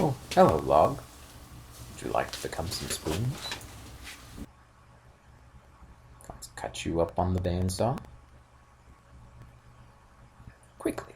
Oh, hello, log. Would you like to become some spoons? Let's cut you up on the bandsaw. Quickly.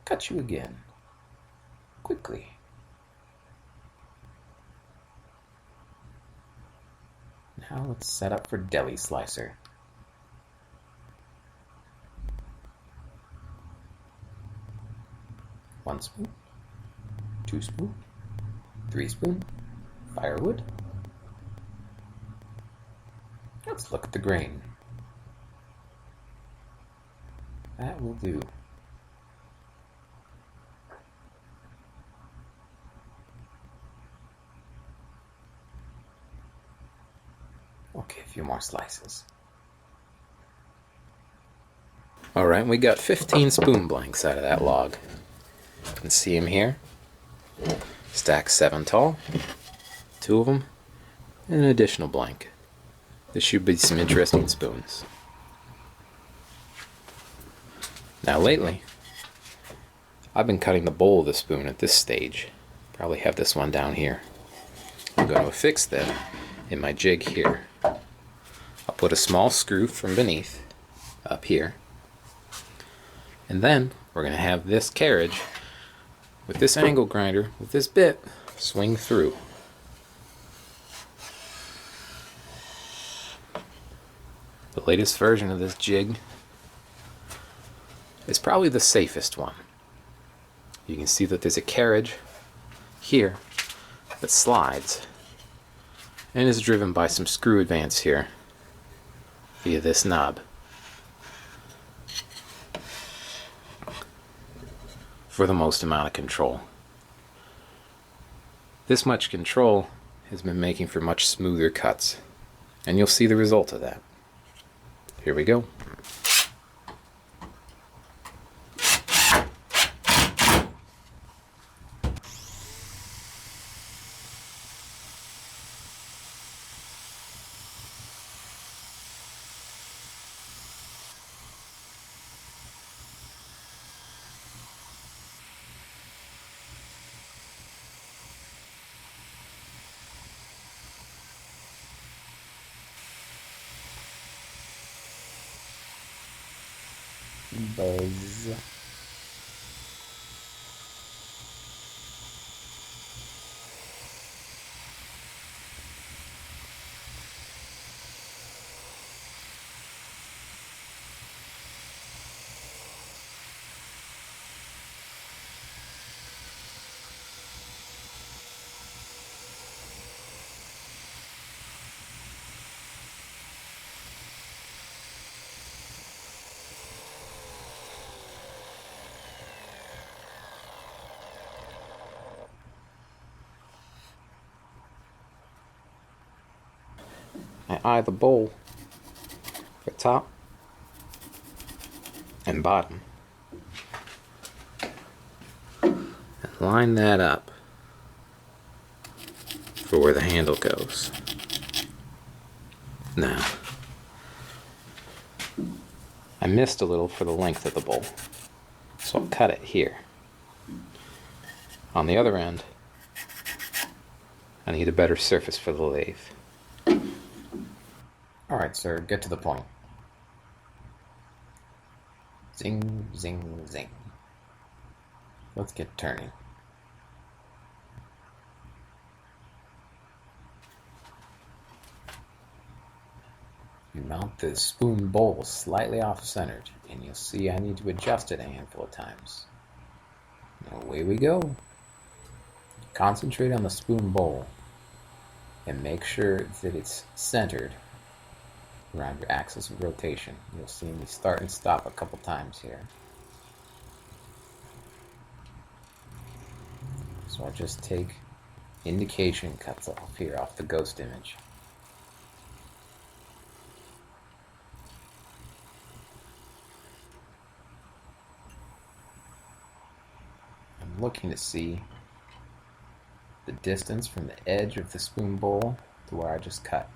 Cut you again. Quickly. Now let's set up for deli slicer. One spoon, 2 spoon, 3 spoon, firewood. Let's look at the grain. That will do. Okay, a few more slices. Alright, we got 15 spoon blanks out of that log. You can see them here. Stacked 7 tall. 2 of them. And an additional blank. This should be some interesting spoons. Now lately, I've been cutting the bowl of the spoon at this stage. Probably have this one down here. I'm going to affix them in my jig here. I'll put a small screw from beneath up here. And then we're going to have this carriage with this angle grinder, with this bit, swing through. The latest version of this jig is probably the safest one. You can see that there's a carriage here that slides and is driven by some screw advance here via this knob. For the most amount of control. This much control has been making for much smoother cuts, and you'll see the result of that. Here we go. Buzz. I eye the bowl for top and bottom and line that up for where the handle goes. Now, I missed a little for the length of the bowl, so I'll cut it here. On the other end, I need a better surface for the lathe. Alright, sir, get to the point. Zing, zing, zing. Let's get turning. You mount the spoon bowl slightly off-centered, and you'll see I need to adjust it a handful of times. Now away we go. Concentrate on the spoon bowl, and make sure that it's centered around your axis of rotation. You'll see me start and stop a couple times here. So I'll just take indication cuts off here off the ghost image. I'm looking to see the distance from the edge of the spoon bowl to where I just cut.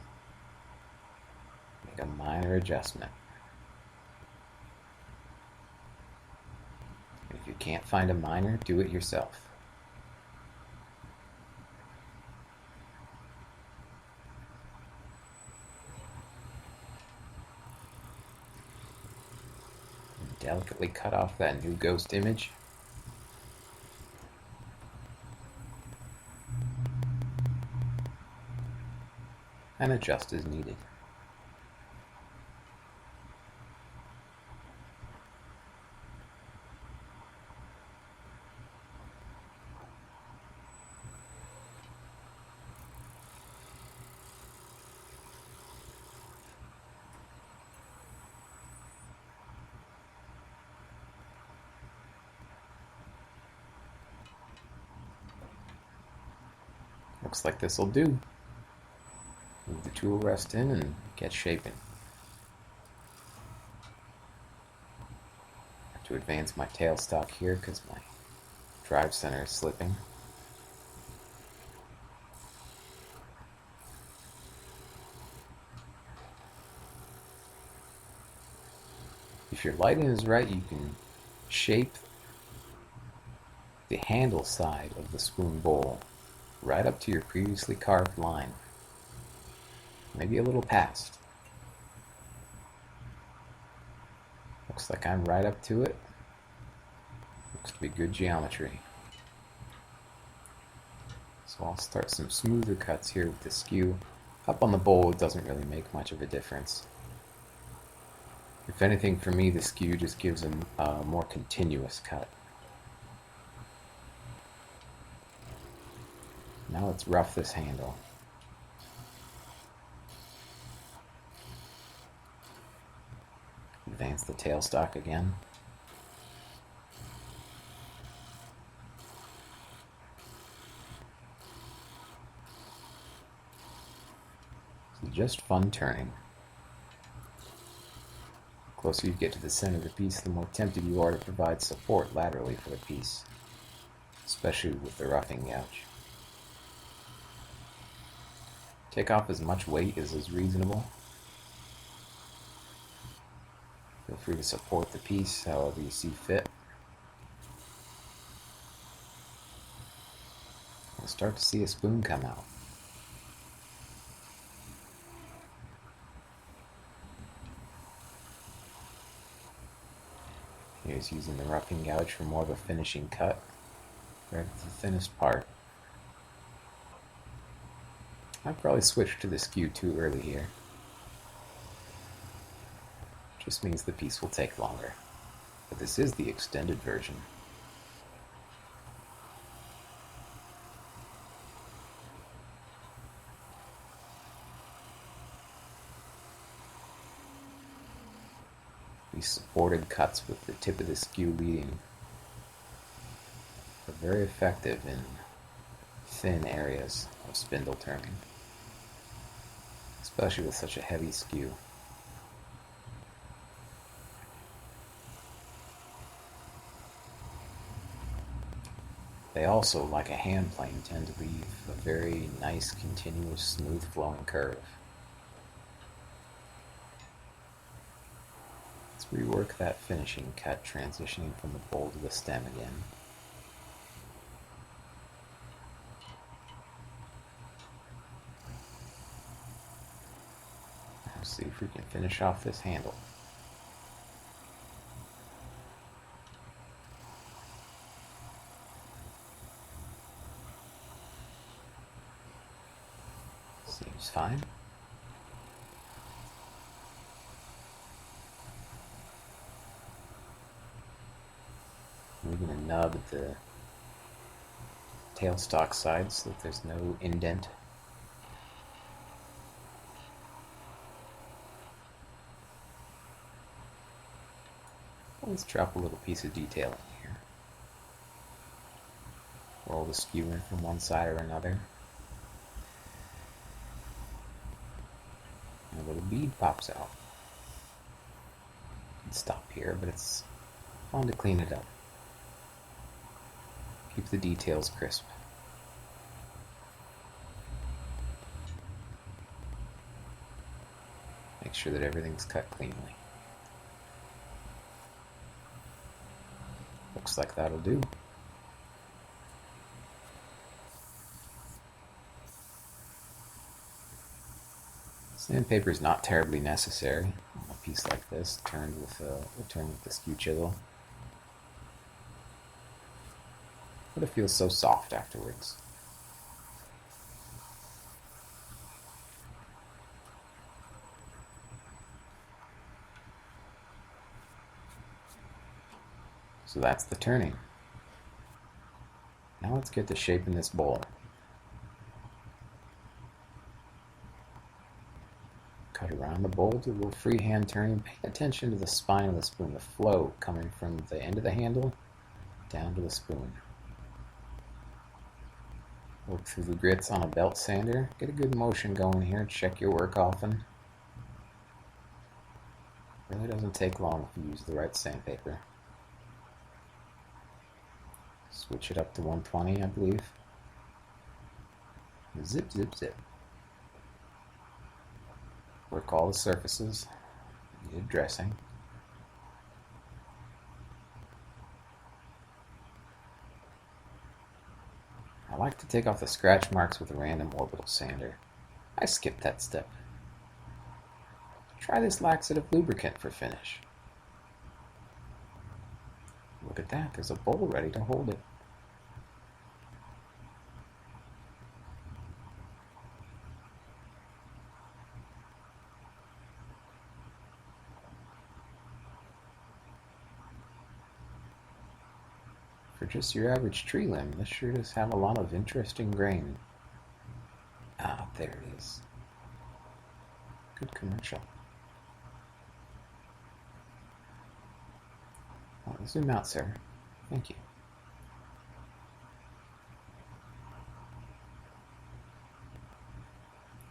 Make a minor adjustment. Can't find a miner? Do it yourself. Delicately cut off that new ghost image. And adjust as needed. Looks like this will do. Move the tool rest in and get shaping. I have to advance my tailstock here because my drive center is slipping. If your lighting is right, you can shape the handle side of the spoon bowl right up to your previously carved line. Maybe a little past. Looks like I'm right up to it. Looks to be good geometry. So I'll start some smoother cuts here with the skew. Up on the bowl, it doesn't really make much of a difference. If anything, for me, the skew just gives a more continuous cut. Now let's rough this handle. Advance the tailstock again. So just fun turning. The closer you get to the center of the piece, the more tempted you are to provide support laterally for the piece, especially with the roughing gouge. Take off as much weight as is reasonable. Feel free to support the piece however you see fit. You'll start to see a spoon come out. Here's using the roughing gouge for more of a finishing cut, right at the thinnest part. I'd probably switch to the skew too early here. Just means the piece will take longer. But this is the extended version. These supported cuts with the tip of the skew leading are very effective in thin areas of spindle turning, especially with such a heavy skew. They also, like a hand plane, tend to leave a very nice, continuous, smooth flowing curve. Let's rework that finishing cut, transitioning from the bowl to the stem again. Let's see if we can finish off this handle. Seems fine. Moving a nub at the tailstock side so that there's no indent. Let's drop a little piece of detail in here. Roll the skew in from one side or another. And a little bead pops out. You can stop here, but it's fun to clean it up. Keep the details crisp. Make sure that everything's cut cleanly. Looks like that'll do. Sandpaper is not terribly necessary on a piece like this, turned with the skew chisel. But it feels so soft afterwards. So that's the turning. Now let's get to shaping this bowl. Cut around the bowl to a little freehand turning. Pay attention to the spine of the spoon, the flow coming from the end of the handle down to the spoon. Work through the grits on a belt sander. Get a good motion going here. Check your work often. Really doesn't take long if you use the right sandpaper. Switch it up to 120, I believe. Zip, zip, zip. Work all the surfaces. Needed dressing. I like to take off the scratch marks with a random orbital sander. I skipped that step. Try this laxative lubricant for finish. Look at that, there's a bowl ready to hold it. For just your average tree limb, this sure does have a lot of interesting grain. Ah, there it is. Good commercial. Oh, zoom out, sir. Thank you.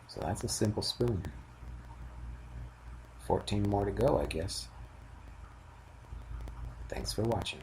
So that's a simple spoon. 14 more to go, I guess. Thanks for watching.